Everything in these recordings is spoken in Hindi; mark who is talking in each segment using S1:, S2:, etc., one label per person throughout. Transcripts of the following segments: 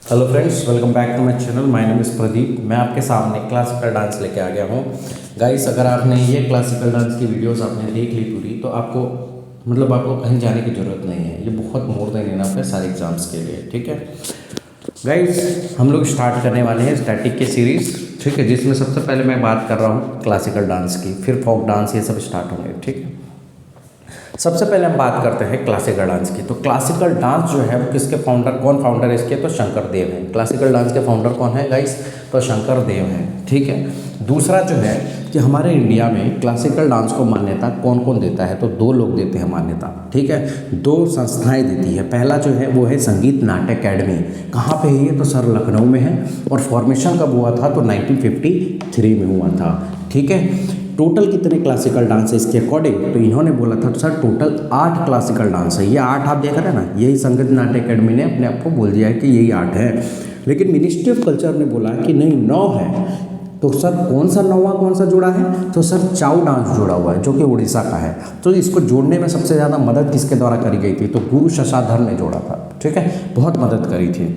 S1: Hello friends, welcome back to my channel. My name is Pradeep. मैं आपके सामने क्लासिकल डांस लेके आ गया हूँ। गाइस, अगर आपने ये क्लासिकल डांस की वीडियोस आपने देख ली पूरी, तो आपको आपको कहीं जाने की ज़रूरत नहीं है। ये बहुत मोर देन इनफ है सारे एग्जाम्स के लिए। ठीक है गाइस, हम लोग स्टार्ट करने वाले हैं स्टैटिक की सीरीज़। ठीक है, जिसमें सबसे पहले मैं बात कर रहा हूँ क्लासिकल डांस की, फिर फोक डांस, ये सब स्टार्ट होंगे। ठीक है, सबसे पहले हम बात करते हैं क्लासिकल डांस की। तो क्लासिकल डांस जो है वो किसके कौन फाउंडर है इसके? तो शंकर देव हैं। क्लासिकल डांस के फाउंडर कौन है गाइस? तो शंकर देव हैं। ठीक है, दूसरा जो है कि हमारे इंडिया में क्लासिकल डांस को मान्यता कौन कौन देता है? तो दो लोग देते हैं मान्यता। ठीक है, दो संस्थाएं देती है। पहला जो है वो है संगीत नाट्य अकेडमी। कहाँ पे है ये? तो सर लखनऊ में है। और फॉर्मेशन कब हुआ था? तो 1953 में हुआ था। ठीक है, टोटल कितने क्लासिकल डांस है इसके अकॉर्डिंग? तो इन्होंने बोला था तो सर टोटल 8 क्लासिकल डांस है। ये 8 आप देख रहे हैं ना, यही संगीत नाट्य अकेडमी ने अपने आप को बोल दिया है कि यही 8 है। लेकिन मिनिस्ट्री ऑफ कल्चर ने बोला कि नहीं 9 है। तो सर कौन सा 9वां कौन सा जुड़ा है? तो सर चाउ डांस जुड़ा हुआ है, जो कि उड़ीसा का है। तो इसको जोड़ने में सबसे ज़्यादा मदद किसके द्वारा करी गई थी? तो गुरु शशाधर ने जोड़ा था। ठीक है, बहुत मदद करी थी।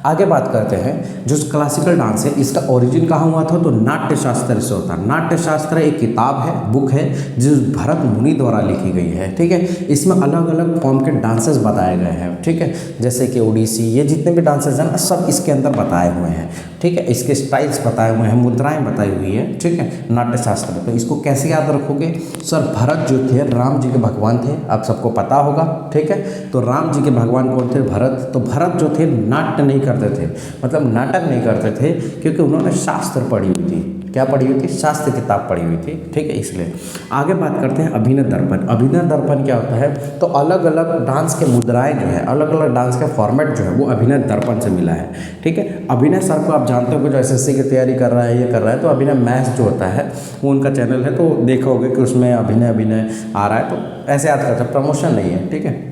S1: आगे बात करते हैं, जो क्लासिकल डांस है इसका ओरिजिन कहाँ हुआ था? तो नाट्य शास्त्र से होता है। नाट्य शास्त्र एक किताब है, बुक है, जो भरत मुनि द्वारा लिखी गई है। ठीक है, इसमें अलग अलग फॉर्म के डांसेस बताए गए हैं। ठीक है, जैसे कि ओडिसी, ये जितने भी डांसेस हैं ना, सब इसके अंदर बताए हुए हैं। ठीक है, इसके स्टाइल्स बताए हुए हैं, मुद्राएं बताई हुई है। ठीक है, नाट्य शास्त्र में। तो इसको कैसे याद रखोगे? सर भरत जो थे राम जी के भगवान थे, आप सबको पता होगा। ठीक है, तो राम जी के भगवान कौन थे? भरत। तो भरत जो थे नाट्य नहीं करते थे, मतलब नाटक नहीं करते थे, क्योंकि उन्होंने शास्त्र पढ़ी हुई थी। क्या पढ़ी हुई थी? शास्त्र किताब पढ़ी हुई थी। ठीक है, इसलिए आगे बात करते हैं अभिनय दर्पण। अभिनय दर्पण क्या होता है? तो अलग अलग डांस के मुद्राएं जो है, अलग अलग डांस का फॉर्मेट जो है वो अभिनय दर्पण से मिला है। ठीक है, अभिनय सर को आप जानते हो, जो एसएससी की तैयारी कर रहा है, ये कर रहा है, तो अभिनय मैथ्स जो होता है वो उनका चैनल है, तो देखा होगा कि उसमें अभिनय आ रहा है। तो ऐसे याद करते हैं, प्रमोशन नहीं है। ठीक है,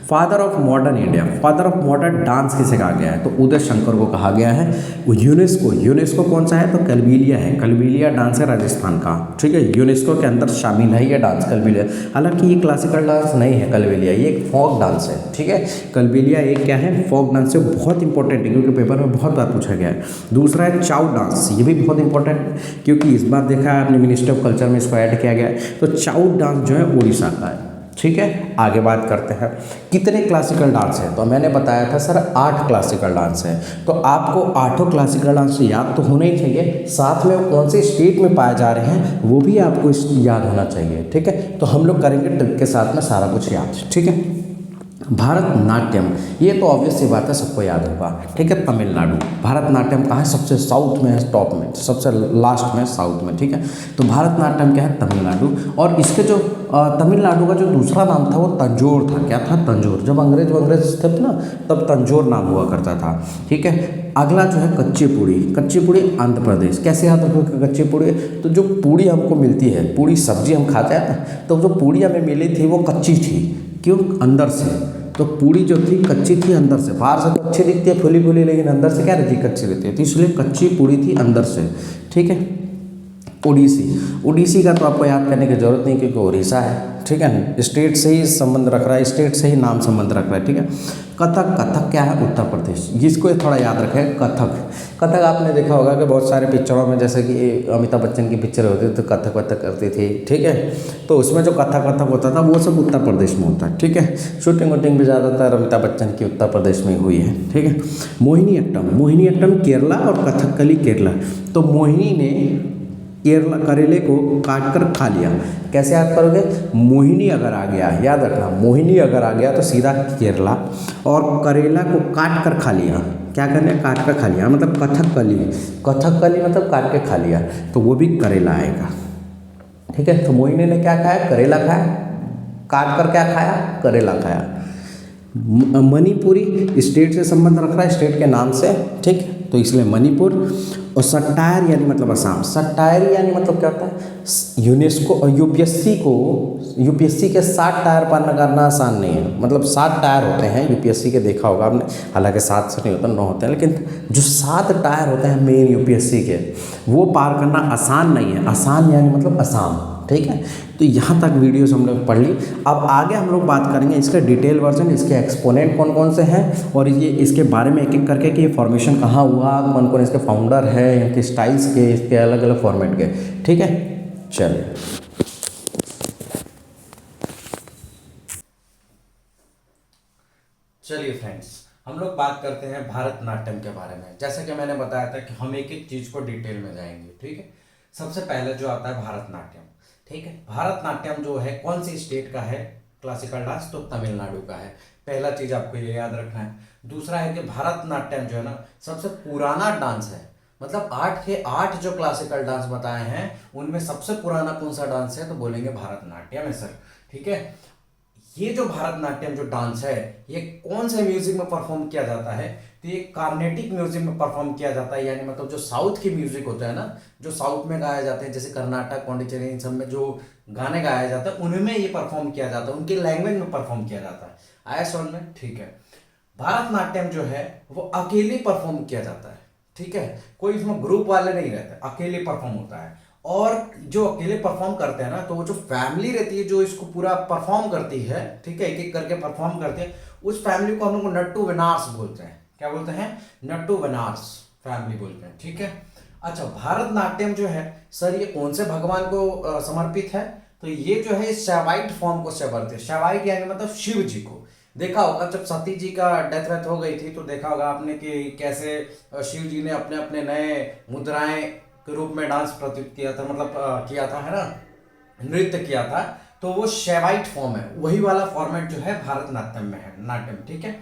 S1: father of modern India, father of modern dance किसे कहा गया है? तो उदय शंकर को कहा गया है। यूनेस्को कौन सा है? तो कलबीलिया है। कलबीलिया डांस है राजस्थान का। ठीक है, यूनेस्को के अंदर शामिल है ये डांस कलबीलिया। हालांकि ये क्लासिकल डांस नहीं है कलबीलिया, ये एक फोक डांस है। ठीक है, कलबीलिया एक क्या है? फोक डांस है। बहुत इंपॉर्टेंट है क्योंकि पेपर में बहुत बार पूछा गया है। दूसरा है चाउ डांस, ये भी बहुत इंपॉर्टेंट है क्योंकि इस बार देखा है आपने मिनिस्ट्री ऑफ कल्चर में इसको ऐड किया गया है। तो चाउ डांस जो है उड़ीसा का है। ठीक है, आगे बात करते हैं कितने क्लासिकल डांस हैं? तो मैंने बताया था सर 8 क्लासिकल डांस हैं। तो आपको 8 क्लासिकल डांस याद तो होने ही चाहिए, साथ में वो कौन से स्टेट में पाए जा रहे हैं वो भी आपको याद होना चाहिए। ठीक है, तो हम लोग करेंगे ट्रिक के साथ में सारा कुछ याद। ठीक है, भारतनाट्यम, ये तो ऑब्वियस सी बात है, सबको याद होगा। ठीक है, तमिलनाडु। भारतनाट्यम कहाँ है? सबसे साउथ में है, टॉप में, सबसे लास्ट में, साउथ में। ठीक है, तो भारतनाट्यम क्या है? तमिलनाडु। और इसके जो तमिलनाडु का जो दूसरा नाम था वो तंजोर था। क्या था? तंजोर। जब अंग्रेज थे ना, तब तंजोर नाम हुआ करता था। ठीक है, अगला जो है कच्ची पूड़ी आंध्र प्रदेश। कैसे याद रखोगे कच्ची पूड़ी? तो जो पूड़ी हमको मिलती है, पूड़ी सब्जी हम खाते हैं ना, तो जो पूड़ी हमें मिली थी वो कच्ची थी। क्यों? अंदर से। तो पूड़ी जो थी कच्ची थी अंदर से। बाहर से तो अच्छी दिखती है फूली फूली, लेकिन अंदर से क्या रहती है? कच्ची रहती है। तो इसलिए कच्ची पूड़ी थी अंदर से। ठीक है, ओडिसी का तो आपको याद करने की जरूरत नहीं क्योंकि उड़ीसा है। ठीक है ना, स्टेट से ही संबंध रख रहा है, स्टेट से ही नाम संबंध रख रहा है। ठीक है, कथक क्या है? उत्तर प्रदेश। जिसको थोड़ा याद रखें, कथक आपने देखा होगा कि बहुत सारे पिक्चरों में, जैसे कि अमिताभ बच्चन की पिक्चर होती थी तो कथक करती थी। ठीक है, तो उसमें जो कथक होता था वो सब उत्तर प्रदेश में होता है। ठीक है, शूटिंग भी ज़्यादातर अमिताभ बच्चन की उत्तर प्रदेश में हुई है। ठीक है, मोहिनीअट्टम केरला और कथकली केरला। तो मोहिनी ने करेले को काट कर खा लिया। कैसे याद करोगे? मोहिनी अगर आ गया, याद रखना, मोहिनी अगर आ गया तो सीधा केरला, और करेला को काट कर खा लिया। क्या करना? काट कर खा लिया, मतलब कथकली मतलब काट के खा लिया, तो वो भी करेला आएगा। ठीक है, तो मोहिनी ने क्या खाया? करेला खाया। काट कर क्या खाया? करेला खाया। मणिपुरी स्टेट से संबंध रख रहा है, स्टेट के नाम से। ठीक, तो इसलिए मणिपुर। और सट्टायर यानी मतलब असम। सट्टायर यानी मतलब क्या होता है? यूपीएससी के 60 टायर पार करना आसान नहीं है। मतलब 60 टायर होते हैं यूपीएससी के, देखा होगा आपने। हालांकि 7 से नहीं होता, 9 होते हैं, लेकिन जो 7 टायर होते हैं मेन यूपीएससी के, वो पार करना आसान नहीं है। आसान यानी मतलब असम। ठीक है, तो यहाँ तक वीडियोस हम लोग पढ़ ली। अब आगे हम लोग बात करेंगे इसका डिटेल वर्जन, इसके एक्सपोनेंट कौन कौन से हैं और ये इसके बारे में एक एक करके कि ये फॉर्मेशन कहाँ हुआ, कौन कौन इसके फाउंडर है, इनके स्टाइल्स के, इसके अलग अलग फॉर्मेट के। ठीक है, चलिए। चलिए फ्रेंड्स, हम लोग बात करते हैं भारतनाट्यम के बारे में। जैसा कि मैंने बताया था कि हम एक एक चीज को डिटेल में जाएंगे। ठीक है, सबसे पहले जो आता है भारतनाट्यम। ठीक है, भारतनाट्यम जो है कौन सी स्टेट का है क्लासिकल डांस, तो तमिलनाडु का है। पहला चीज आपको ये याद रखना है। दूसरा है कि भारतनाट्यम जो है ना सबसे पुराना डांस है, मतलब 8 के 8 जो क्लासिकल डांस बताए हैं उनमें सबसे पुराना कौन सा डांस है, तो बोलेंगे भारतनाट्यम है सर। ठीक है, ये जो भारतनाट्यम जो डांस है ये कौन से म्यूजिक में परफॉर्म किया जाता है, तो ये कार्नेटिक म्यूजिक में परफॉर्म किया जाता है। यानी मतलब जो साउथ की म्यूजिक होता है ना, जो साउथ में गाया जाते हैं, जैसे कर्नाटक, पौंडीचेरी, इन सब में जो गाने गाया जाता है उनमें ये परफॉर्म किया जाता है, उनकी लैंग्वेज में परफॉर्म किया जाता है। आया समझ में? ठीक है, भारतनाट्यम जो है वो अकेले परफॉर्म किया जाता है। ठीक है, कोई इसमें ग्रुप वाले नहीं रहते, अकेले परफॉर्म होता है। और जो अकेले परफॉर्म करते हैं ना, तो वो जो फैमिली रहती है जो इसको पूरा परफॉर्म करती है, ठीक है, एक एक करके परफॉर्म करते हैं, उस फैमिली को हम लोग नट्टू वनार्स बोलते हैं। क्या बोलते हैं? नट्टू वनार्स फैमिली बोलते हैं। ठीक है, अच्छा, भारतनाट्यम जो है सर ये कौन से भगवान को समर्पित है, तो ये जो है शैवाइट फॉर्म को समर्पित है। शैवाइट यानी मतलब शिव जी को। देखा होगा जब सती जी का डेथ वेथ हो गई थी तो देखा होगा आपने कि कैसे शिव जी ने अपने अपने नए मुद्राएं के रूप में डांस प्रस्तुत किया था, मतलब किया था, है ना, नृत्य किया था। तो वो शैवाइट फॉर्म है, वही वाला फॉर्मेट जो है भारतनाट्यम में है, नाट्यम। ठीक है,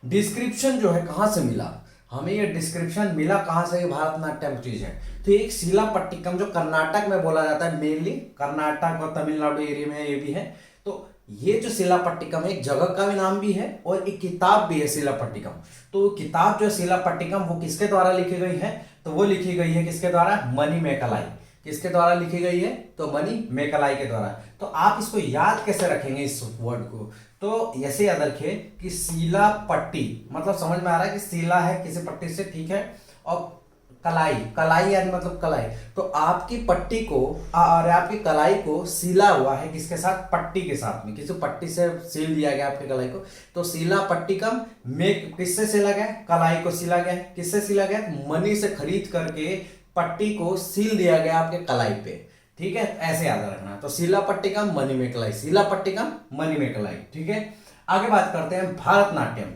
S1: डिस्क्रिप्शन जो है कहाँ से मिला हमें, ये डिस्क्रिप्शन मिला कहाँ से, ये भारतनाट्यम चीज है। तो एक शिलापट्टिकम जो कर्नाटक में बोला जाता है, मेनली कर्नाटक और तमिलनाडु एरिया में ये भी है। तो ये जो शिलापट्टिकम एक जगह का भी नाम भी है और एक किताब भी है शिलापट्टिकम। तो किताब जो है शिलापट्टिकम वो किसके द्वारा लिखी गई है, तो वो लिखी गई है किसके द्वारा, मणि मेकालाई। किसके द्वारा लिखी गई है, तो मणि मेकालाई के द्वारा। तो आप इसको याद कैसे रखेंगे इस वर्ड को, तो ऐसे याद रखिए कि शिलापट्टी मतलब समझ में आ रहा है कि शिला है किसी पट्टी से, ठीक है, और कलाई, कलाई यानी मतलब कलाई। तो आपकी पट्टी को और आपकी कलाई को सिला हुआ है किसके साथ, पट्टी के साथ में, किसी पट्टी से सील दिया गया आपकी कलाई को। तो सिला पट्टिकम में किससे सिला गया, कलाई को सिला गया। किससे सिला गया, मनी से खरीद करके पट्टी को सील दिया गया आपके कलाई पे। ठीक है, ऐसे याद रखना। तो सिला पट्टिकम मणि में कलाई, सिला पट्टिकम मणि में कलाई। ठीक है, आगे बात करते हैं भारतनाट्यम।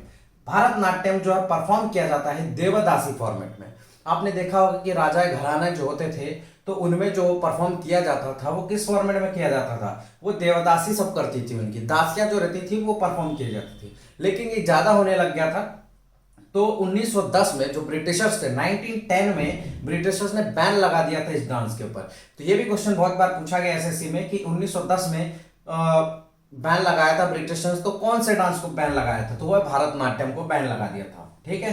S1: भारतनाट्यम जो है परफॉर्म किया जाता है देवदासी फॉर्मेट में। आपने देखा होगा कि राजा घराने जो होते थे तो उनमें जो परफॉर्म किया जाता था वो किस फॉर्मेट में किया जाता था, वो देवदासी सब करती थी, उनकी दासियां जो रहती थी वो परफॉर्म की जाती थी। लेकिन ये ज्यादा होने लग गया था तो 1910 में जो ब्रिटिशर्स थे, 1910 में ब्रिटिशर्स ने बैन लगा दिया था इस डांस के ऊपर। तो ये भी क्वेश्चन बहुत बार पूछा गया एसएससी में कि 1910 में बैन लगाया था ब्रिटिशर्स, तो कौन से डांस को बैन लगाया था, तो वह भारतनाट्यम को बैन लगा दिया था। ठीक है,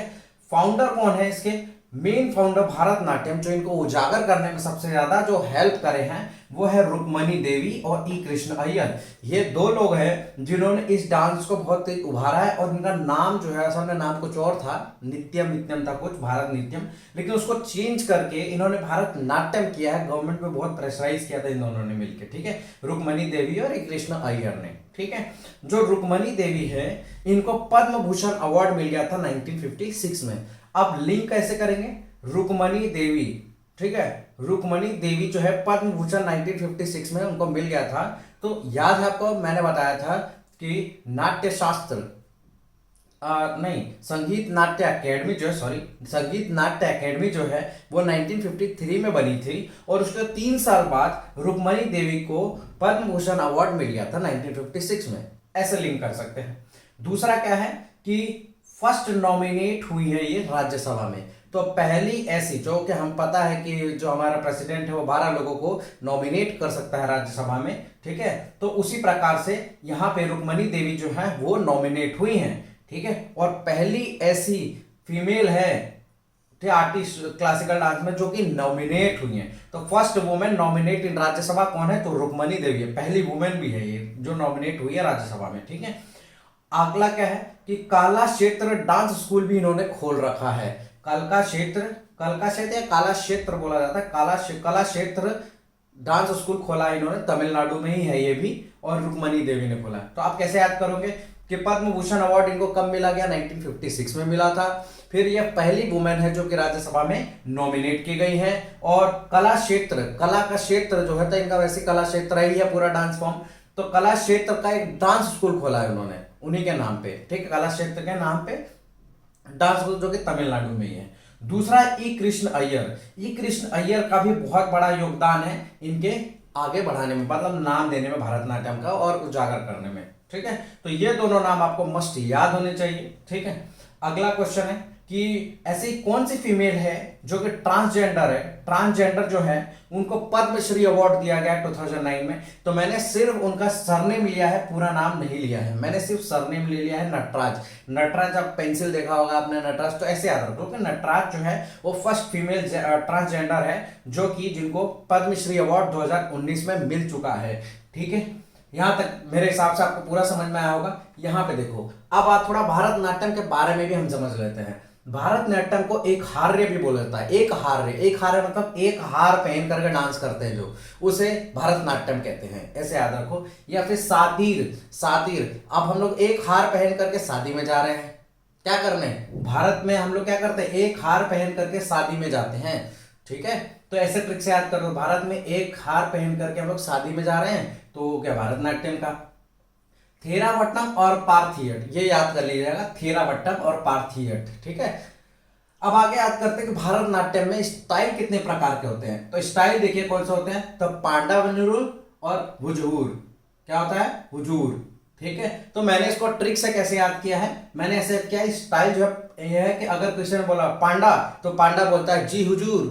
S1: फाउंडर कौन है इसके, मेन फाउंडर भारतनाट्यम जो इनको उजागर करने में सबसे ज्यादा जो हेल्प करे हैं वो है रुक्मणी देवी और ई कृष्ण अय्यर। ये दो लोग हैं जिन्होंने इस डांस को बहुत तेज उभारा है। और इनका नाम जो है असल में नाम कुछ और था, नित्यम नित्यम था कुछ, भारत नित्यम, लेकिन उसको चेंज करके इन्होंने भारत नाट्यम किया है। गवर्नमेंट में बहुत प्रेशराइज किया था इन दोनों ने मिलकर। ठीक है, रुक्मणी देवी और ई कृष्ण अय्यर ने। ठीक है, जो रुक्मणी देवी है इनको पद्म भूषण अवार्ड मिल गया था 1956 में। अब लिंक कैसे करेंगे, रुक्मणी देवी, ठीक है, रुक्मणी देवी जो है पद्म भूषण 1956 में उनको मिल गया था। तो याद है आपको, मैंने बताया था कि नाट्य शास्त्र नहीं, संगीत नाट्य अकेडमी जो है, सॉरी, संगीत नाट्य अकेडमी जो है वो 1953 में बनी थी और उसके 3 साल बाद रुक्मणी देवी को पद्म भूषण अवार्ड मिल गया था 1956 में। ऐसे लिंक कर सकते हैं। दूसरा क्या है कि फर्स्ट नॉमिनेट हुई है ये राज्यसभा में। तो पहली ऐसी, जो कि हम पता है कि जो हमारा प्रेसिडेंट है वो 12 लोगों को नॉमिनेट कर सकता है राज्यसभा में। ठीक है, तो उसी प्रकार से यहाँ पे रुक्मणी देवी जो है वो नॉमिनेट हुई हैं। ठीक है, और पहली ऐसी फीमेल है आर्टिस्ट क्लासिकल डांस में जो कि नॉमिनेट हुई है। तो फर्स्ट वुमेन नॉमिनेट इन राज्यसभा कौन है, तो रुक्मणी देवी है, पहली वुमेन भी है ये जो नॉमिनेट हुई है राज्यसभा में। ठीक है, अगला क्या है कि काला क्षेत्र डांस स्कूल भी इन्होंने खोल रखा है। कल का क्षेत्र या काला क्षेत्र बोला जाता है, कला क्षेत्र
S2: डांस स्कूल खोला है इन्होंने, तमिलनाडु में ही है ये भी, और रुक्मणी देवी ने खोला। तो आप कैसे याद करोगे कि पद्म भूषण अवार्ड इनको कब मिला गया? 1956 में मिला था। फिर ये पहली वुमेन है जो कि राज्यसभा में नॉमिनेट की गई है। और कला क्षेत्र, कला का क्षेत्र जो है, तो इनका वैसे कला क्षेत्र ही है पूरा डांस फॉर्म, तो कला क्षेत्र का एक डांस स्कूल खोला है उन्होंने उन्हीं के नाम पे, ठीक है, कला क्षेत्र के नाम पे डांस स्कूल, जो कि तमिलनाडु में ही है। दूसरा ई कृष्ण अय्यर, ई कृष्ण अय्यर का भी बहुत बड़ा योगदान है इनके आगे बढ़ाने में, मतलब नाम देने में भरतनाट्यम का और उजागर करने में, ठीक है। तो ये दोनों नाम आपको मस्ट याद होने चाहिए, ठीक है। अगला क्वेश्चन है कि ऐसी कौन सी फीमेल है जो कि ट्रांसजेंडर है, ट्रांसजेंडर जो है उनको पद्मश्री अवार्ड दिया गया 2009 में। तो मैंने सिर्फ उनका सरनेम लिया है, पूरा नाम नहीं लिया है, मैंने सिर्फ सरनेम ले लिया है, नटराज। नटराज, आप पेंसिल देखा होगा आपने नटराज, तो ऐसे याद रखो कि नटराज जो है वो फर्स्ट फीमेल ट्रांसजेंडर है जो कि जिनको पद्मश्री अवार्ड 2019 में मिल चुका है, ठीक है। यहां तक मेरे हिसाब से आपको पूरा समझ में आया होगा। यहां पे देखो, अब आप थोड़ा भारतनाट्यम के बारे में भी हम समझ लेते हैं। भारतनाट्यम को एक हार्य भी बोला जाता है, एक हार्य, एक हार्य मतलब एक हार पहन करके डांस करते हैं जो, उसे भारतनाट्यम कहते हैं, ऐसे याद रखो। या फिर सातिर, सातिर, अब हम लोग एक हार पहन करके शादी में जा रहे हैं, क्या करने? भारत में हम लोग क्या करते हैं? एक हार पहन करके शादी में जाते हैं, ठीक है। तो ऐसे ट्रिक से याद करो, भारत में एक हार पहन करके हम लोग शादी में जा रहे हैं, तो क्या भारतनाट्यम का। थेरावट्टम और पारथियट, ये याद कर लीजिएगा, थेरावट्टम और पारथियट, ठीक है। अब आगे याद करते हैं कि भारतनाट्यम में स्टाइल कितने प्रकार के होते हैं। तो स्टाइल देखिए कौन से होते हैं, तो पांडा वनुरुल और हुजूर। क्या होता है? हुजूर, ठीक है। तो मैंने इसको ट्रिक से कैसे याद किया है, मैंने ऐसे किया, स्टाइल जो है ये है कि अगर किसी ने बोला पांडा, तो पांडा बोलता है जी हुजूर,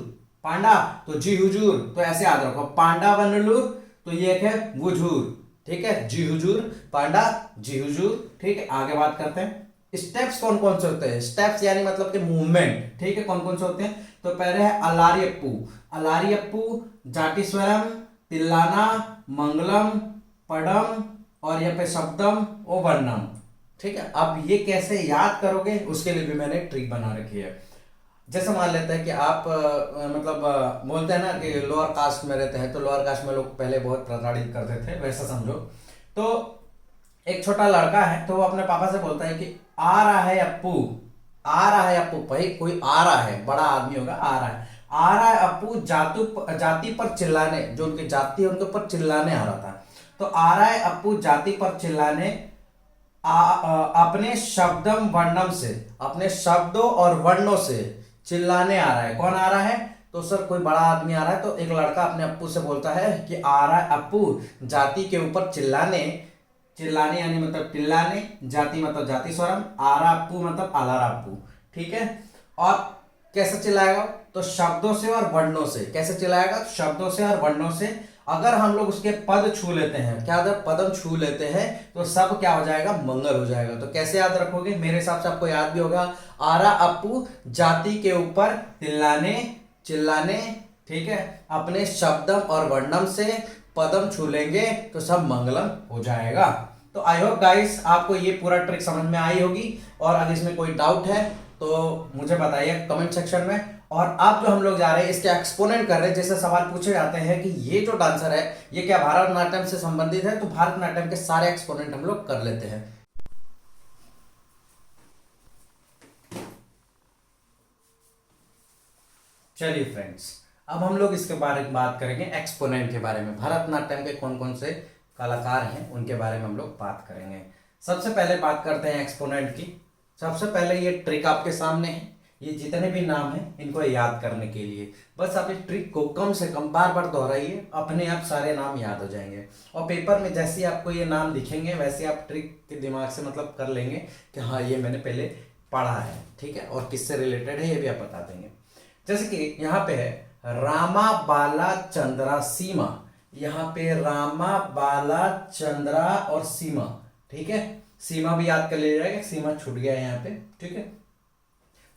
S2: पांडा तो जी हुजूर, तो ऐसे याद रखो, पांडा वनुलूर तो ये एक है वुजूर, ठीक है, जी हुजूर, पांडा जी हुजूर, ठीक है। आगे बात करते हैं स्टेप्स कौन कौन से होते हैं। स्टेप्स यानी मतलब कि मूवमेंट, ठीक है, कौन कौन से होते हैं। तो पहले है अलारियप्पू, अलारियप्पू, जाटीस्वरम, तिल्लाना, मंगलम, पडम, और यहाँ पे शब्दम और वर्णम, ठीक है। अब ये कैसे याद करोगे उसके लिए भी मैंने ट्रिक बना रखी है। जैसे मान लेते हैं कि आप मतलब बोलते हैं ना कि लोअर कास्ट में रहते हैं, तो लोअर कास्ट में लोग पहले बहुत प्रताड़ित करते थे, वैसा समझो। तो एक छोटा लड़का है, तो वो अपने पापा से बोलता है कि आ रहा है अप्पू, आ रहा है अप्पू, भाई कोई आ रहा है, बड़ा आदमी होगा, आ रहा है, आ रहा है अप्पू जाति पर चिल्लाने, जो उनकी जाति है उनके ऊपर चिल्लाने आ रहा था। तो आ रहा है अप्पू जाति पर चिल्लाने, अपने शब्दम वर्णम से, अपने शब्दों और वर्णों से चिल्लाने आ रहा है। कौन आ रहा है? तो सर कोई बड़ा आदमी आ रहा है। तो एक लड़का अपने अप्पू से बोलता है कि आ रहा है अप्पू जाति के ऊपर चिल्लाने, चिल्लाने यानी मतलब चिल्लाने, जाति मतलब जाति स्वरम, आ रहा अप्पू मतलब आला अप्पू, ठीक है। और कैसे चिल्लाएगा? तो शब्दों से और वर्णों से। कैसे चिल्लाएगा? शब्दों से और वर्णों से। अगर हम लोग उसके पद छू लेते हैं, क्या अगर पदम छू लेते हैं तो सब क्या हो जाएगा? मंगल हो जाएगा। तो कैसे याद रखोगे? मेरे हिसाब से आपको याद भी होगा, आरा अप्पू जाति के ऊपर चिल्लाने, चिल्लाने, ठीक है, अपने शब्दम और वर्णम से पदम छू लेंगे तो सब मंगलम हो जाएगा। तो आई होप गाइस आपको ये पूरा ट्रिक समझ में आई होगी, और अगर इसमें कोई डाउट है तो मुझे बताइए कमेंट सेक्शन में। और अब जो हम लोग जा रहे हैं इसके एक्सपोनेंट कर रहे हैं, जैसे सवाल पूछे जाते हैं कि ये जो डांसर है ये क्या भारतनाट्यम से संबंधित है, तो भारतनाट्यम के सारे एक्सपोनेंट हम लोग कर लेते हैं। चलिए फ्रेंड्स, अब हम लोग इसके बारे में बात करेंगे, एक्सपोनेंट के बारे में। भारतनाट्यम के कौन कौन से कलाकार हैं उनके बारे में हम लोग बात करेंगे। सबसे पहले बात करते हैं एक्सपोनेंट की। सबसे पहले ये ट्रिक आपके सामने है, ये जितने भी नाम हैं इनको याद करने के लिए बस आप इस ट्रिक को कम से कम बार बार दोहराइए, अपने आप सारे नाम याद हो जाएंगे। और पेपर में जैसे ही आपको ये नाम दिखेंगे वैसे आप ट्रिक के दिमाग से मतलब कर लेंगे कि हाँ ये मैंने पहले पढ़ा है, ठीक है, और किससे रिलेटेड है ये भी आप बता देंगे। जैसे कि यहाँ पे है रामा बाला चंद्रा सीमा, यहाँ पे रामा बाला चंद्रा और सीमा, ठीक है, सीमा भी याद कर लीजिएगा, सीमा छूट गया है यहाँ पे, ठीक है।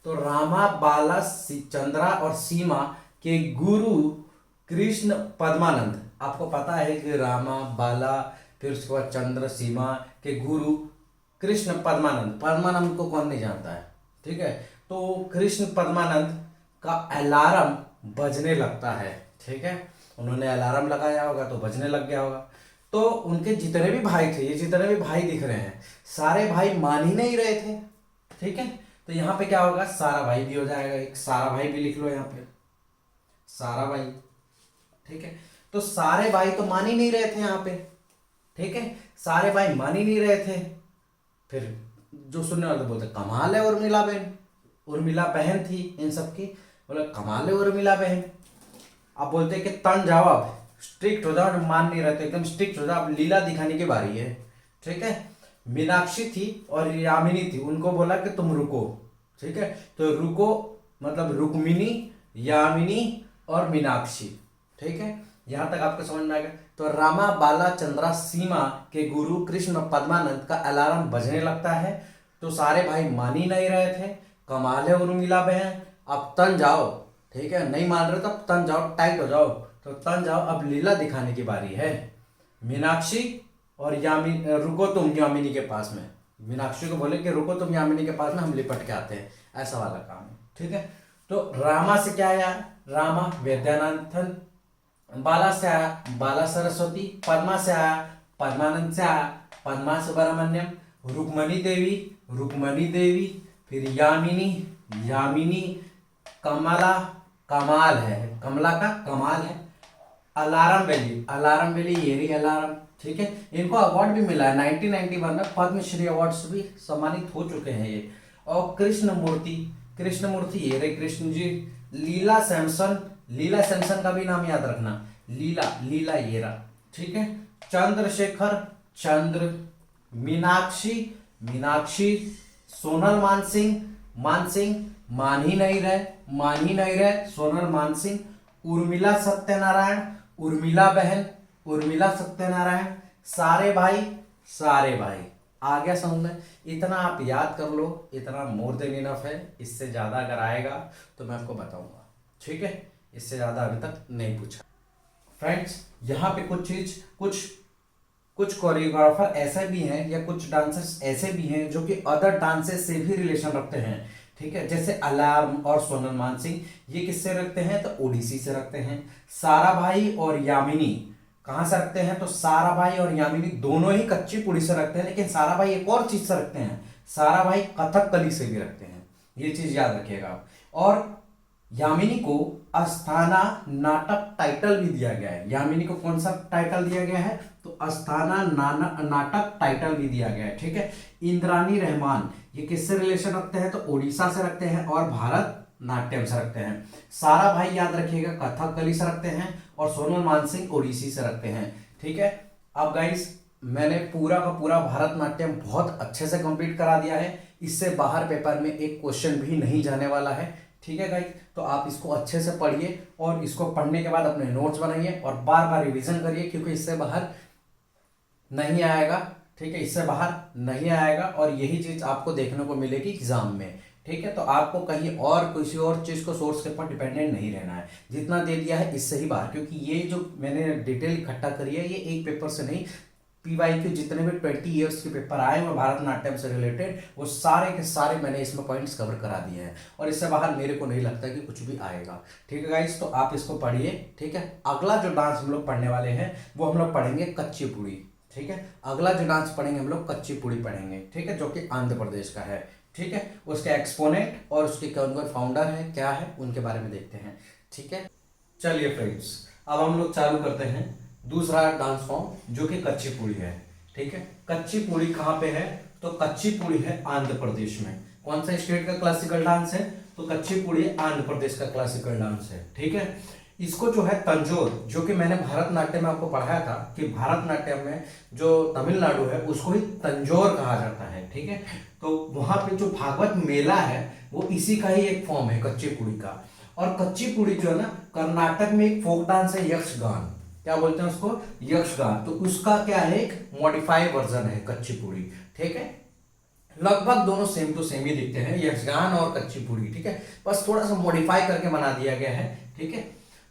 S2: तो रामा बाला चंद्रा और सीमा के गुरु कृष्ण पद्मानंद, आपको पता है कि रामा बाला फिर उसके बाद चंद्र सीमा के गुरु कृष्ण पद्मानंद, पद्मानंद को कौन नहीं जानता है, ठीक है। तो कृष्ण पद्मानंद का अलार्म बजने लगता है, ठीक है, उन्होंने अलार्म लगाया होगा तो बजने लग गया होगा। तो उनके जितने भी भाई थे, ये जितने भी भाई दिख रहे हैं, सारे भाई मान ही नहीं रहे थे। ठीक है, तो यहाँ पे क्या होगा, सारा भाई भी हो जाएगा, एक सारा भाई भी लिख लो यहाँ पे, सारा भाई। ठीक है, तो सारे भाई तो मान ही नहीं रहे थे यहाँ पे। ठीक है, सारे भाई मान ही नहीं रहे थे। फिर जो सुनने वाले बोलते कमाल है उर्मिला बहन, उर्मिला बहन थी इन सबकी, बोले कमाल है उर्मिला बहन। आप बोलते कि तन जाओ, अब स्ट्रिक्ट हो जाओ, मान नहीं रहते एकदम स्ट्रिक्ट हो जाओ, अब लीला दिखाने की बारी है। ठीक है, मीनाक्षी थी और यामिनी थी, उनको बोला कि तुम रुको। ठीक है, तो रुको मतलब रुक्मिणी, यामिनी और मीनाक्षी। ठीक है, यहां तक आपको समझ में आ गया। तो रामा बाला चंद्रा सीमा के गुरु कृष्ण पद्मानंद का अलार्म बजने लगता है, तो सारे भाई मान ही नहीं रहे थे, कमाल है उर्मिला बहन, अब तन जाओ। ठीक है, नहीं मान रहे तो अब तन जाओ, टाइट हो जाओ, तो तन जाओ, अब लीला दिखाने की बारी है। मीनाक्षी और यामिनी, रुको तुम यामिनी के पास में, मीनाक्षी को बोले कि रुको तुम यामिनी के पास में, हम लिपट के आते हैं, ऐसा वाला काम है। ठीक है, तो रामा से क्या आया, रामा वैद्यनाथन, बाला से आया बाला सरस्वती, पद्मा से आया पद्मानंद से आया पद्मा सुब्रमण्यम, रुक्मणी देवी रुक्मणी देवी, फिर यामिनी यामिनी, कमला कमाल है, कमला का कमाल है, अलार्म वैली ये रही अलार्म। ठीक है, इनको अवार्ड भी मिला है 1991 में, पद्मश्री अवार्ड से भी सम्मानित हो चुके हैं ये। और कृष्णमूर्ति ये रहे कृष्ण जी। लीला सैमसन का भी नाम याद रखना, लीला ये रहा। ठीक है, चंद्रशेखर चंद्र, मीनाक्षी, सोनल मानसिंह मान ही नहीं रहे, सोनल मानसिंह, उर्मिला सत्यनारायण, उर्मिला बहन, उर्मिला सत्यनारायण, सारे भाई। आ गया समझ में? इतना आप याद कर लो, इतना मोर देन इनफ है। इससे ज्यादा अगर आएगा तो मैं आपको बताऊंगा। ठीक है, इससे ज्यादा अभी तक नहीं पूछा। फ्रेंड्स, यहाँ पे कुछ कोरियोग्राफर ऐसे भी हैं या कुछ डांसर्स ऐसे भी हैं जो कि अदर डांसेस से भी रिलेशन रखते हैं। ठीक है, जैसे अलार्म और सोनल मानसिंह, ये किससे रखते हैं, तो ओडिसी से रखते हैं। सारा भाई और यामिनी कहां से रखते हैं, तो सारा भाई और यामिनी दोनों ही कच्ची पुड़ी से रखते हैं, लेकिन सारा भाई एक और चीज से रखते हैं, सारा भाई कथकली से भी रखते हैं, ये चीज याद रखिएगा आप। और यामिनी को अस्थाना नाटक टाइटल भी दिया गया है। यामिनी को कौन सा टाइटल दिया गया है, तो अस्थाना नाटक टाइटल भी दिया गया है। ठीक है, इंद्रानी रहमान ये किससे रिलेशन रखते हैं, तो ओडिशा से रखते हैं और भारत नाट्यम से रखते हैं। सारा भाई याद रखिएगा कथकली से रखते हैं और सोनल मानसिंह ओडिसी से रखते हैं। ठीक है, अब गाइस मैंने पूरा का पूरा भारतनाट्यम बहुत अच्छे से कंप्लीट करा दिया है। इससे बाहर पेपर में एक क्वेश्चन भी नहीं जाने वाला है। ठीक है गाइस, तो आप इसको अच्छे से पढ़िए और इसको पढ़ने के बाद अपने नोट्स बनाइए और बार बार रिवीजन करिए, क्योंकि इससे बाहर नहीं आएगा। ठीक है, इससे बाहर नहीं आएगा और यही चीज आपको देखने को मिलेगी एग्जाम में। ठीक है, तो आपको कहीं और किसी और चीज को सोर्स के ऊपर डिपेंडेंट नहीं रहना है। जितना दे दिया है इससे ही बाहर, क्योंकि ये जो मैंने डिटेल इकट्ठा करी है ये एक पेपर से नहीं, PYQ जितने भी 20 ईयर्स के पेपर आए हुए भारतनाट्यम से रिलेटेड, वो सारे के सारे मैंने इसमें पॉइंट्स कवर करा दिए हैं और इससे बाहर मेरे को नहीं लगता कि कुछ भी आएगा। ठीक है गाइस, तो आप इसको पढ़िए। ठीक है, अगला जो डांस हम लोग पढ़ने वाले हैं वो हम लोग पढ़ेंगे कच्ची पुड़ी। ठीक है, अगला जो डांस पढ़ेंगे हम लोग कच्ची पुड़ी पढ़ेंगे। ठीक है, जो कि आंध्र प्रदेश का है। ठीक है, उसके एक्सपोनेंट और उसके कौन कौन फाउंडर है, क्या है, उनके बारे में देखते हैं। ठीक है, चलिए फ्रेंड्स, अब हम लोग चालू करते हैं दूसरा डांस फॉर्म जो कि कच्ची पुड़ी है। ठीक है, कच्ची पुड़ी कहाँ पे है, तो कच्ची पुड़ी है आंध्र प्रदेश में। कौन सा स्टेट का क्लासिकल डांस है, तो कच्ची पुड़ी आंध्र प्रदेश का क्लासिकल डांस है। ठीक है, इसको जो है तंजोर, जो कि मैंने भारतनाट्यम में आपको पढ़ाया था कि भारतनाट्यम में जो तमिलनाडु है उसको ही तंजोर कहा जाता है। ठीक है, तो वहां पे जो भागवत मेला है वो इसी का ही एक फॉर्म है कच्ची पुड़ी का। और कच्ची पुड़ी जो है ना, कर्नाटक में एक फोक डांस है, यक्षगान, क्या बोलते हैं उसको, यक्षगान। तो उसका क्या है, एक मॉडिफाइड वर्जन है कच्ची पुड़ी। ठीक है, लगभग दोनों सेम टू सेम ही दिखते हैं, यक्षगान और कच्ची पुड़ी। ठीक है, बस थोड़ा सा मॉडिफाई करके बना दिया गया है। ठीक है,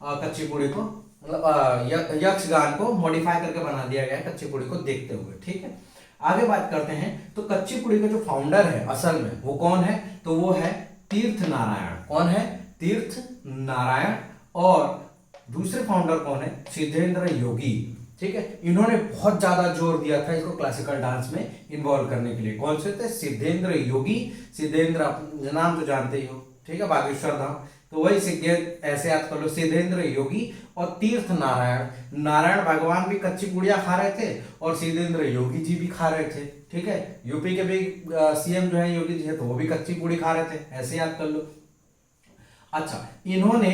S2: कच्ची पुड़ी को मतलब यक्षगान को मॉडिफाई करके बना दिया गया है कच्ची पुड़ी को देखते हुए। ठीक है, आगे बात करते हैं। तो कच्ची पुड़ी का जो फाउंडर है असल में वो कौन है, तो वो है तीर्थ नारायण। कौन है, तीर्थ नारायण। और दूसरे फाउंडर कौन है? सिद्धेंद्र योगी। ठीक है, इन्होंने बहुत ज्यादा जोर दिया था इसको क्लासिकल डांस में इन्वॉल्व करने के लिए। कौन से थे? सिद्धेंद्र योगी। सिद्धेंद्र नाम तो जानते ही हो, ठीक है, बागेश्वर धाम, तो वही सिद्धेंद्र, ऐसे याद कर लो, सिद्धेंद्र योगी। और तीर्थ नारायण, नारायण भगवान भी कच्ची पुड़िया खा रहे थे और सिद्धेंद्र योगी जी भी खा रहे थे। ठीक है, यूपी के भी सीएम जो है योगी जी है, तो वो भी कच्ची पूड़ी खा रहे थे, ऐसे याद कर लो। अच्छा, इन्होंने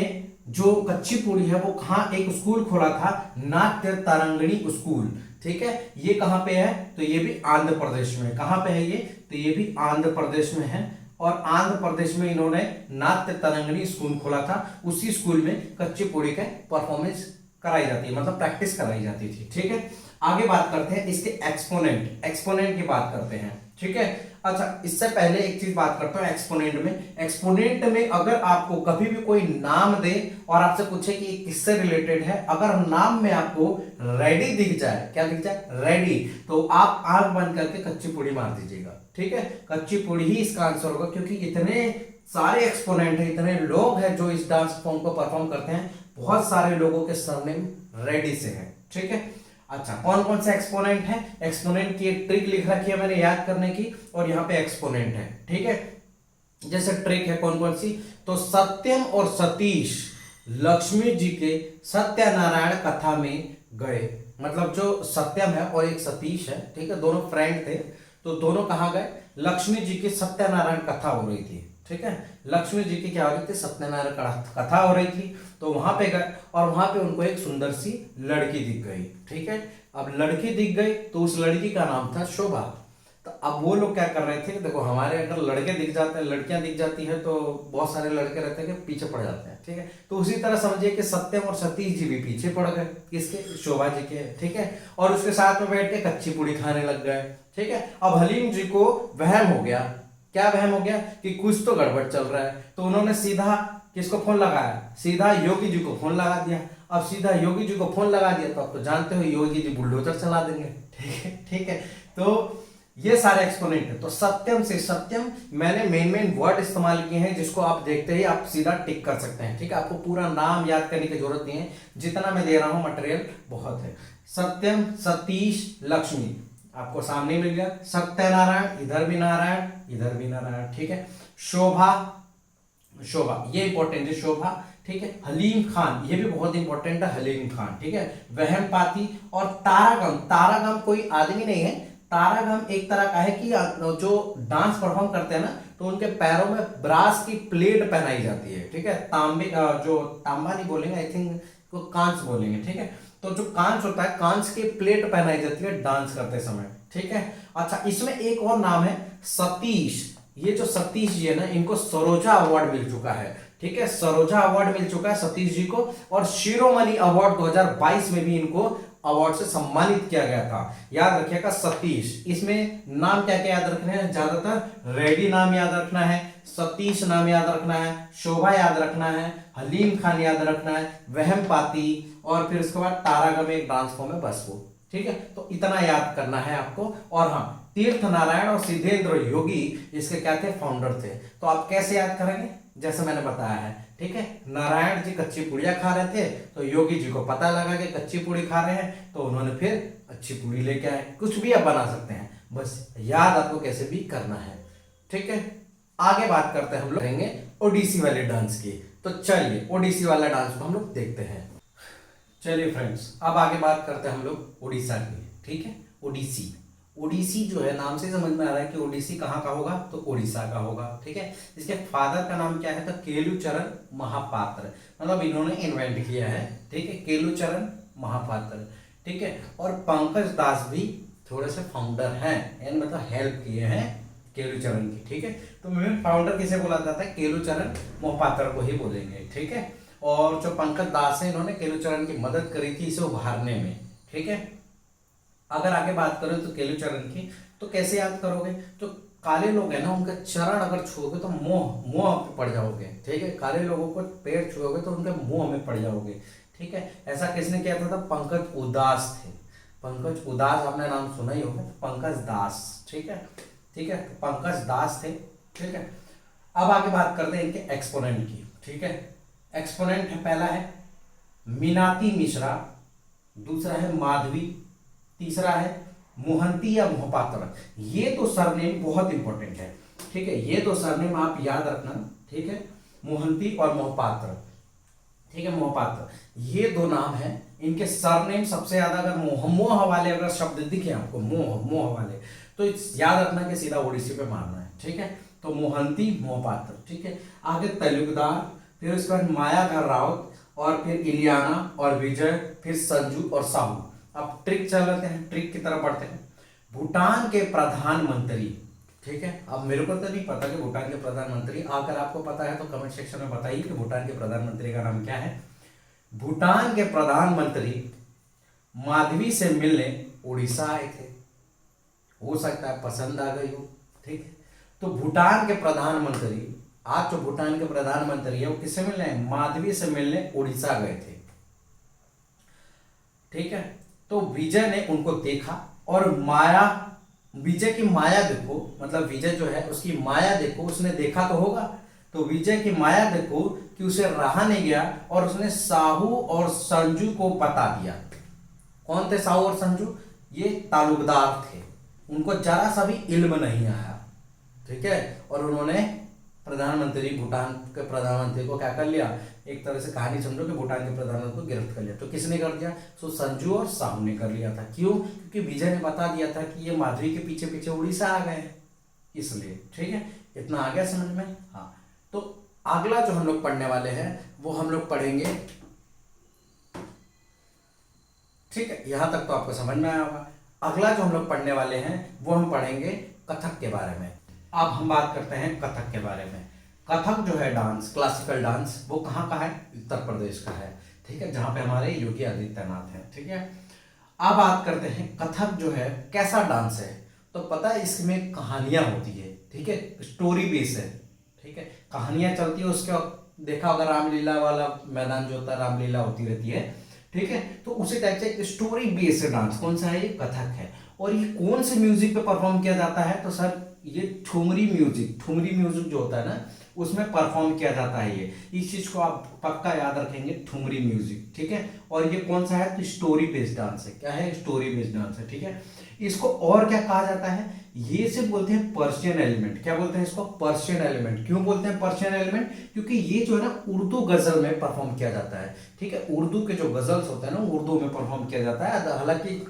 S2: जो कच्ची पूड़ी है वो कहाँ एक स्कूल खोला था, नाट्य तरंगिणी स्कूल। ठीक है, ये कहाँ पे है? तो ये भी आंध्र प्रदेश में। कहाँ पे है ये? तो ये भी आंध्र प्रदेश में है। और आंध्र प्रदेश में इन्होंने नाट्य तरंगिणी स्कूल खोला था। उसी स्कूल में कच्ची पूड़ी का परफॉर्मेंस कराई जाती है, मतलब प्रैक्टिस कराई जाती थी। ठीक है, आगे बात करते हैं इसके एक्सपोनेंट की बात करते हैं। ठीक है, अच्छा, इससे पहले एक चीज बात करता हूं एक्सपोनेंट में अगर आपको कभी भी कोई नाम दे और आपसे पूछे कि किससे रिलेटेड है, अगर नाम में आपको रेडी दिख जाए, क्या दिख जाए? रेडी, तो आप आंख बंद करके कच्ची पूड़ी मार दीजिएगा। ठीक है, कच्ची पूड़ी ही इसका आंसर होगा, क्योंकि इतने सारे एक्सपोनेंट हैं, इतने लोग हैं जो इस डांस फॉर्म को परफॉर्म करते हैं, बहुत सारे लोगों के सरनेम रेडी से है। ठीक है, अच्छा, कौन कौन से एक्सपोनेंट है? एक्सपोनेंट की एक ट्रिक लिख रखी है मैंने याद करने की, और यहाँ पे एक्सपोनेंट है। ठीक है, जैसे ट्रिक है कौन कौन सी? तो सत्यम और सतीश लक्ष्मी जी के सत्यनारायण कथा में गए। मतलब जो सत्यम है और एक सतीश है, ठीक है, दोनों फ्रेंड थे, तो दोनों कहाँ गए? लक्ष्मी जी की सत्यनारायण कथा हो रही थी। ठीक है, लक्ष्मी जी की क्या हो रही थी? सत्यनारायण कथा हो रही थी, तो वहां पे गए और वहां पे उनको एक सुंदर सी लड़की दिख गई। ठीक है, अब लड़की दिख गई तो उस लड़की का नाम था शोभा। तो अब वो लोग क्या कर रहे थे? देखो, हमारे अगर लड़के दिख जाते हैं, लड़कियां दिख जाती है, तो बहुत सारे लड़के रहते हैं कि पीछे पड़ जाते हैं। ठीक है, तो उसी तरह समझिए कि सत्यम और सतीश जी भी पीछे पड़ गए, किसके? शोभा जी के। ठीक है, और उसके साथ में बैठ के कच्ची पूड़ी खाने लग गए। ठीक है, अब हलीम जी को वहम हो गया। क्या वहम हो गया? कि कुछ तो गड़बड़ चल रहा है, तो उन्होंने सीधा किसको फोन लगाया? सीधा योगी जी को फोन लगा दिया। अब सीधा योगी जी को फोन लगा दिया तो आप तो जानते हो योगी जी बुलडोजर चला देंगे। ठीक है, तो ये सारे एक्सपोनेंट है। तो सत्यम से सत्यम मैंने मेन वर्ड इस्तेमाल किए हैं, जिसको आप देखते ही आप सीधा टिक कर सकते हैं। ठीक है, आपको पूरा नाम याद करने की जरूरत नहीं है, जितना मैं दे रहा हूं मटेरियल बहुत है। सत्यम, सतीश, लक्ष्मी आपको सामने मिल गया। सत्यनारायण, इधर भी नारायण, इधर भी नारायण। ठीक है, शोभा, ये इंपॉर्टेंट है, शोभा। ठीक है, हलीम खान, ये भी बहुत इंपॉर्टेंट है, हलीम खान। ठीक है, वहमपाती और तारागम कोई आदमी नहीं है, तारागम एक तरह का है कि जो डांस परफॉर्म करते हैं ना, तो उनके पैरों में ब्रास की प्लेट पहनाई जाती है। ठीक है, तांबे जो तांबा नहीं बोलेंगे, आई थिंक को कांच बोलेंगे। ठीक है, तो जो कांच होता है, कांच की प्लेट पहनाई जाती है डांस करते समय। ठीक है, अच्छा, इसमें एक और नाम है सतीश। ये जो सतीश जी है ना, इनको सरोजा अवार्ड मिल चुका है। ठीक है, सरोजा अवार्ड मिल चुका है सतीश जी को, और शिरोमणि अवार्ड 2022 में भी इनको अवार्ड से सम्मानित किया गया था। याद रखिएगा सतीश, इसमें नाम क्या क्या याद रखने हैं? ज्यादातर रेड्डी नाम याद रखना है, सतीश नाम याद रखना है, शोभा याद रखना है, हलीम खान याद रखना है, वहमपाती, और फिर उसके बाद तारागम एक डांस फॉर्म है, बस वो। ठीक है, तो इतना याद करना है आपको। और हाँ, तीर्थ नारायण और सिद्धेंद्र योगी इसके क्या थे? फाउंडर थे। तो आप कैसे याद करेंगे? जैसे मैंने बताया है। ठीक है, नारायण जी कच्ची पुड़िया खा रहे थे, तो योगी जी को पता लगा कि कच्ची पूड़ी खा रहे हैं, तो उन्होंने फिर अच्छी पूड़ी लेके आए। कुछ भी आप बना सकते हैं, बस याद आपको कैसे भी करना है। ठीक है, आगे बात करते हैं हम लोग करेंगे ओडिसी वाले डांस की। तो चलिए ओडिसी वाला डांस को हम लोग देखते हैं। चलिए फ्रेंड्स, अब आगे बात करते हैं हम लोग उड़ीसा की। ठीक है, ओडिसी जो है, नाम से समझ में आ रहा है कि ओडिसी कहाँ का होगा? तो उड़ीसा का होगा। ठीक है, इसके फादर का नाम क्या है? तो केलुचरण महापात्र, मतलब इन्होंने इन्वेंट किया है। ठीक है, केलुचरण महापात्र। ठीक है, और पंकज दास भी थोड़े से फाउंडर हैं, मतलब हेल्प किए हैं केलुचरण की। ठीक है, तो मैं फाउंडर किसे बोला जाता है? केलुचरण महापात्र को ही बोलेंगे। ठीक है, और जो पंकज दास है, इन्होंने केलुचरण की मदद करी थी इसे उभारने में। ठीक है, अगर आगे बात करें तो केलुचरण की, तो कैसे याद करोगे? तो काले लोग हैं ना, उनका चरण अगर छुओगे तो मुंह पे पड़ जाओगे। ठीक है, काले लोगों को पैर छुओगे तो उनके मुंह में पड़ जाओगे। ठीक है, ऐसा किसने किया था? पंकज उदास थे। पंकज उदास आपने नाम सुना ही होगा, पंकज दास। ठीक है, तो पंकज दास थे। ठीक है, अब आगे बात करते हैं इनके एक्सपोनेंट की। ठीक है, एक्सपोनेंट है, पहला है मीनाती मिश्रा, दूसरा है माधवी, तीसरा है मोहंती या मोहपात्र। ये तो सरनेम बहुत इंपॉर्टेंट है, ठीक है, ये तो सरनेम आप याद रखना, ठीक है, मोहंती और मोहपात्र, ठीक है, मोहपात्र, ये दो नाम हैं, इनके सरनेम सबसे ज्यादा अगर मोह वाले अगर शब्द दिखे आपको, मोह वाले, तो याद रखना कि सीधा ओडिसी पे मारना है, ठीक है। तो मोहंती, मोहपात्र, ठीक है। आगे तेलुगदार, फिर उसके बाद मायाधर राउत, और फिर इलियाना और विजय, फिर संजू और साहू। अब ट्रिक चलाते हैं, ट्रिक की तरफ बढ़ते हैं। भूटान के प्रधानमंत्री, ठीक है, अब मेरे को तो नहीं पता कि भूटान के प्रधानमंत्री, अगर आपको पता है तो कमेंट सेक्शन में बताइए कि भूटान के प्रधानमंत्री का नाम क्या है। भूटान के प्रधानमंत्री माधवी से मिलने उड़ीसा आए थे, हो सकता है पसंद आ गई हो, ठीक है। तो भूटान के प्रधानमंत्री, आज जो भूटान के प्रधानमंत्री है वो किससे मिलने, माधवी से मिलने उड़ीसा गए थे, ठीक है। तो विजय ने उनको देखा और माया, विजय की माया देखो, मतलब विजय जो है उसकी माया देखो, उसने देखा तो होगा, तो विजय की माया देखो कि उसे रहा नहीं गया और उसने साहू और संजू को बता दिया। कौन थे साहू और संजू, ये तालुकदार थे, उनको जरा सा भी इल्म नहीं आया, ठीक है, और उन्होंने प्रधानमंत्री, भूटान के प्रधानमंत्री को क्या कर लिया, एक तरह से कहानी समझो कि भूटान के प्रधानमंत्री को गिरफ्त कर लिया। तो किसने कर दिया, तो संजू और साहू ने कर लिया था। क्यों, क्योंकि विजय ने बता दिया था कि ये माधवी के पीछे पीछे उड़ीसा आ गए, इसलिए, ठीक है। इतना आ गया समझ में। हाँ, तो अगला जो हम लोग पढ़ने वाले हैं वो हम लोग पढ़ेंगे, ठीक है, यहां तक तो आपको समझ में आया होगा। अगला जो हम लोग पढ़ने वाले हैं वो हम पढ़ेंगे कथक के बारे में। अब हम बात करते हैं कथक के बारे में। कथक जो है डांस, क्लासिकल डांस, वो कहाँ का है, उत्तर प्रदेश का है, ठीक है, जहाँ पे हमारे योगी आदित्यनाथ हैं, ठीक है। अब बात करते हैं कथक जो है कैसा डांस है, तो पता है इसमें कहानियां होती है, ठीक है, स्टोरी बेस है, ठीक है, कहानियां चलती है। उसके देखा होगा रामलीला वाला मैदान जो होता है, रामलीला होती रहती है, ठीक है, तो उसी टाइप से एक स्टोरी बेस्ड डांस कौन सा है, ये कथक है। और ये कौन से म्यूजिक पे परफॉर्म किया जाता है, तो सर ये ठुमरी म्यूजिक जो होता है ना उसमें परफॉर्म किया जाता है। ये इस चीज को आप पक्का याद रखेंगे, ठुमरी म्यूजिक, ठीक है। और ये कौन सा है, तो स्टोरी बेस्ड डांस है। क्या है, स्टोरी बेस्ड डांस है, ठीक है। इसको और क्या कहा जाता है, ये से बोलते हैं पर्शियन एलिमेंट। क्या बोलते हैं इसको, पर्शियन एलिमेंट। क्यों बोलते हैं पर्शियन एलिमेंट, क्योंकि ये जो है ना उर्दू गजल में परफॉर्म किया जाता है, ठीक है। उर्दू के जो गजल्स होते हैं ना उर्दू में परफॉर्म किया जाता है। हालांकि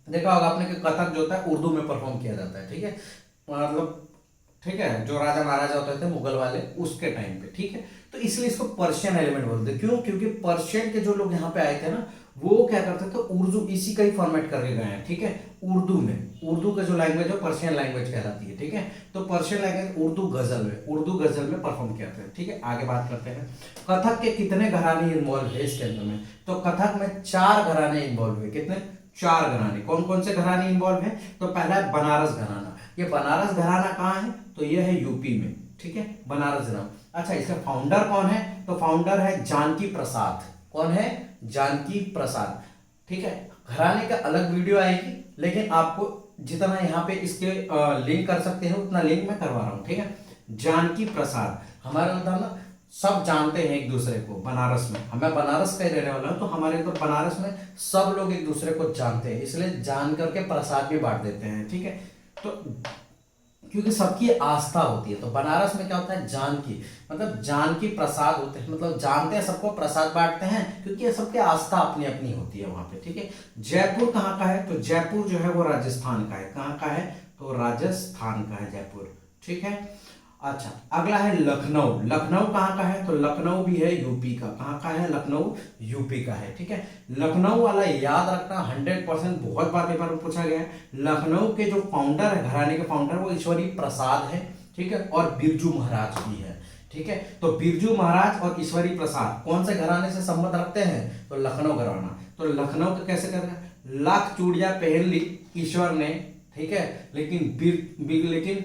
S2: देखा होगा आपने कि कथक जो होता है उर्दू में परफॉर्म किया जाता है, ठीक है, मतलब, ठीक है, जो राजा महाराजा होते थे मुगल वाले उसके टाइम पे, ठीक है। तो इसलिए इसको पर्शियन एलिमेंट बोलते हैं। क्यों, क्योंकि पर्शियन के जो लोग यहाँ पे आए थे ना वो क्या करते थे, उर्दू इसी का ही फॉर्मेट करके गए हैं, ठीक है। उर्दू में, उर्दू का जो लैंग्वेज है पर्शियन लैंग्वेज कहलाती है, ठीक है। तो पर्शियन लैंग्वेज उर्दू गजल में परफॉर्म किया था, ठीक है। आगे बात करते हैं कथक के कितने घराने इन्वॉल्व है इसके अंदर में, तो कथक में 4 घराने इन्वॉल्व है। कितने, 4 घराने। कौन कौन से घराने इन्वॉल्व है, तो पहला है बनारस घराना। ये बनारस घराना कहाँ है, तो ये है यूपी में, ठीक है, बनारस घराना। अच्छा, इसका फाउंडर कौन है, तो फाउंडर है जानकी प्रसाद। कौन है, जानकी प्रसाद, ठीक है। घराने का अलग वीडियो आएगी, लेकिन आपको जितना यहाँ पे इसके लिंक कर सकते हैं उतना लिंक मैं करवा रहा हूँ, ठीक है। जानकी प्रसाद, हमारे उधर ना सब जानते हैं एक दूसरे को। बनारस में, मैं बनारस का ही रहने वाला हूँ, तो हमारे तो बनारस में सब लोग एक दूसरे को जानते हैं, इसलिए जान करके प्रसाद भी बांट देते हैं, ठीक है। तो क्योंकि सबकी आस्था होती है, तो बनारस में क्या होता है, जानकी, मतलब जानकी प्रसाद होते हैं, मतलब जानते हैं सबको, प्रसाद बांटते हैं, क्योंकि सबकी आस्था अपनी अपनी होती है वहां पे, ठीक है। जयपुर कहाँ का है, तो जयपुर जो है वो राजस्थान का है। कहाँ का है, तो राजस्थान का है जयपुर, ठीक है। अच्छा, अगला है लखनऊ। लखनऊ कहाँ का है, तो लखनऊ भी है यूपी का। कहाँ का है, लखनऊ यूपी का है, ठीक है। लखनऊ वाला याद रखना 100%, बहुत बार पेपर में पूछा गया है। लखनऊ के जो फाउंडर है, घराने के फाउंडर, वो ईश्वरी प्रसाद है, ठीक है, और बिरजू महाराज भी है, ठीक है। तो बिरजू महाराज और ईश्वरी प्रसाद कौन से घराने से संबंध रखते हैं, तो लखनऊ घराना। तो लखनऊ का कैसे करना, लाख चूड़ियां पहन ली ईश्वर ने, ठीक है, लेकिन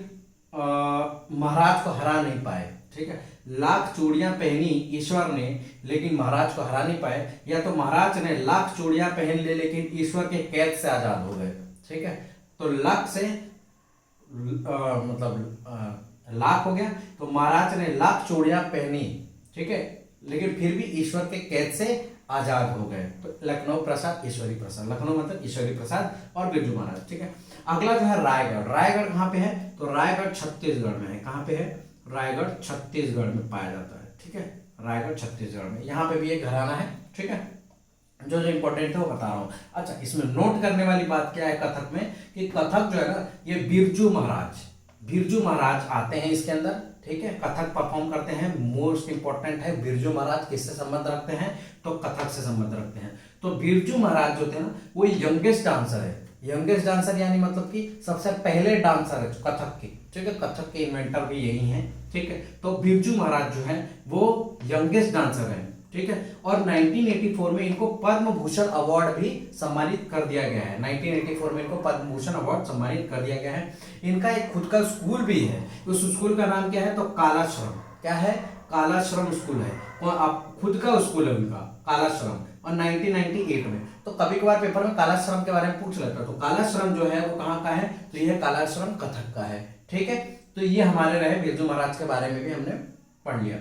S2: महाराज को हरा नहीं पाए, ठीक है। लाख चूड़ियां पहनी ईश्वर ने, लेकिन महाराज को हरा नहीं पाए, या तो महाराज ने लाख चूड़ियां पहन ली लेकिन ईश्वर के कैद से आजाद हो गए, ठीक है। तो लाख से मतलब लाख हो गया, तो महाराज ने लाख चूड़ियां पहनी, ठीक है, लेकिन फिर भी ईश्वर के कैद से आजाद हो गए। तो लखनऊ प्रसाद, ईश्वरी प्रसाद, लखनऊ मतलब ईश्वरी प्रसाद और बिरजू महाराज। ठीक है, अगला जो है रायगढ़। रायगढ़ कहाँ पे है? तो रायगढ़ छत्तीसगढ़ में है। कहाँ पे है? रायगढ़ छत्तीसगढ़ में पाया जाता है। ठीक है, रायगढ़ छत्तीसगढ़ में, यहाँ पे भी एक घराना है। ठीक है, जो जो इंपॉर्टेंट है वो बता रहा हूँ। अच्छा, इसमें नोट करने वाली बात क्या है कथक में, कि कथक जो है ना, ये बिरजू महाराज आते हैं इसके अंदर। ठीक है, कथक परफॉर्म करते हैं। मोस्ट इंपॉर्टेंट है बिरजू महाराज किससे संबंध रखते हैं? तो कथक से संबंध रखते हैं। तो बिरजू महाराज जो थे ना, वो यंगेस्ट डांसर है। यंगेस्ट डांसर यानी मतलब कि सबसे पहले डांसर है कथक के। ठीक है, कथक के इन्वेंटर भी यही हैं। ठीक है, तो बिरजू महाराज जो है वो यंगेस्ट डांसर है। ठीक है, और 1984 में इनको पद्म भूषण अवार्ड भी सम्मानित कर दिया गया है। 1984 में इनको पद्म भूषण अवार्ड सम्मानित कर दिया गया है। इनका एक खुद का स्कूल भी है। उस स्कूल का नाम क्या है? तो कालाश्रम। क्या है? कालाश्रम स्कूल है। और आप खुद का स्कूल है उनका, कालाश्रम, और 1998 में। तो कभी कभार पेपर में कालाश्रम के बारे में पूछ लेता है। तो कालाश्रम जो है वो कहाँ का है? तो यह कालाश्रम कथक का है। ठीक है, तो ये हमारे रहे बिरजू महाराज के बारे में भी हमने पढ़ लिया।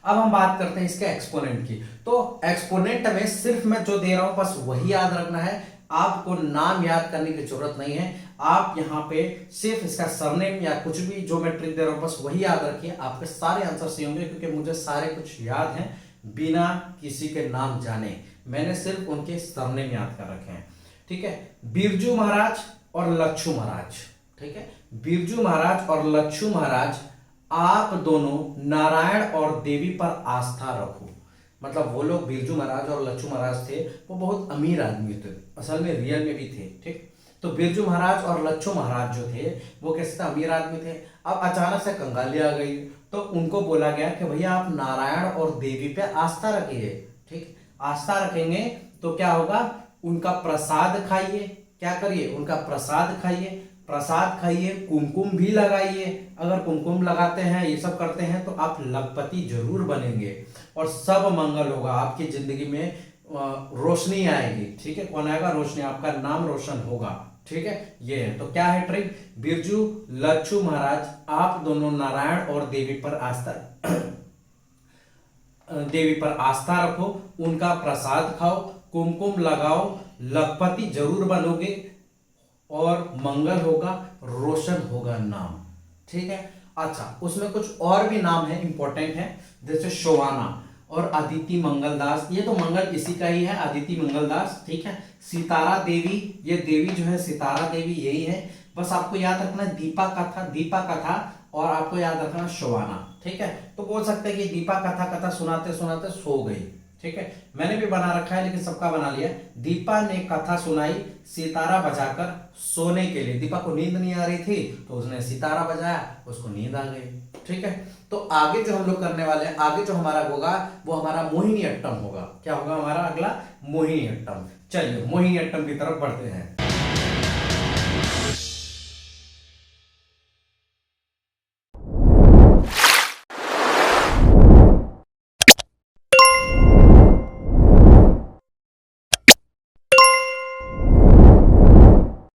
S2: अब हम बात करते हैं इसके एक्सपोनेंट की। तो एक्सपोनेंट में सिर्फ मैं जो दे रहा हूं बस वही याद रखना है, आपको नाम याद करने की जरूरत नहीं है। आप यहाँ पे सिर्फ इसका सरनेम या कुछ भी जो मैं ट्रिक दे रहा हूं बस वही याद रखिए, आपके सारे आंसर सही होंगे, क्योंकि मुझे सारे कुछ याद हैं बिना किसी के नाम जाने। मैंने सिर्फ उनके सरनेम याद कर रखे हैं। ठीक है, बिरजू महाराज और लच्छू महाराज। ठीक है, बिरजू महाराज और लच्छू महाराज, आप दोनों नारायण और देवी पर आस्था रखो। मतलब वो लोग, बिरजू महाराज और लच्छू महाराज थे, वो बहुत अमीर आदमी थे, असल में रियल में भी थे। ठीक, तो बिरजू महाराज और लच्छू महाराज जो थे वो कैसे थे? अमीर आदमी थे। अब अचानक से कंगाली आ गई, तो उनको बोला गया कि भैया आप नारायण और देवी पे आस्था रखिए। ठीक, आस्था रखेंगे तो क्या होगा? उनका प्रसाद खाइए। क्या करिए? उनका प्रसाद खाइए। प्रसाद खाइए, कुमकुम भी लगाइए। अगर कुमकुम लगाते हैं, ये सब करते हैं, तो आप लखपति जरूर बनेंगे और सब मंगल होगा आपकी जिंदगी में। रोशनी आएगी। ठीक है, कौन आएगा? रोशनी, आपका नाम रोशन होगा। ठीक है, ये है। तो क्या है ट्रिक? बिरजू लच्छू महाराज, आप दोनों नारायण और देवी पर आस्था रखो, उनका प्रसाद खाओ, कुमकुम लगाओ, लखपति जरूर बनोगे और मंगल होगा, रोशन होगा नाम। ठीक है, अच्छा, उसमें कुछ और भी नाम है, इंपॉर्टेंट है, जैसे शोवाना और अदिति मंगलदास। ये तो मंगल इसी का ही है, अदिति मंगलदास। ठीक है, सितारा देवी, ये देवी जो है सितारा देवी यही है। बस आपको याद रखना दीपा कथा और आपको याद रखना शोवाना। ठीक है, तो बोल सकते हैं कि दीपा कथा सुनाते सुनाते सो गई। ठीक है, मैंने भी बना रखा है लेकिन सबका बना लिया। दीपा ने कथा सुनाई सितारा बजाकर सोने के लिए। दीपा को नींद नहीं आ रही थी तो उसने सितारा बजाया, उसको नींद आ गई। ठीक है, तो आगे जो हम लोग करने वाले हैं, आगे जो हमारा होगा वो हमारा मोहिनी अट्टम होगा। क्या होगा हमारा अगला? मोहिनी अट्टम। चलिए मोहिनी अट्टम की तरफ बढ़ते हैं।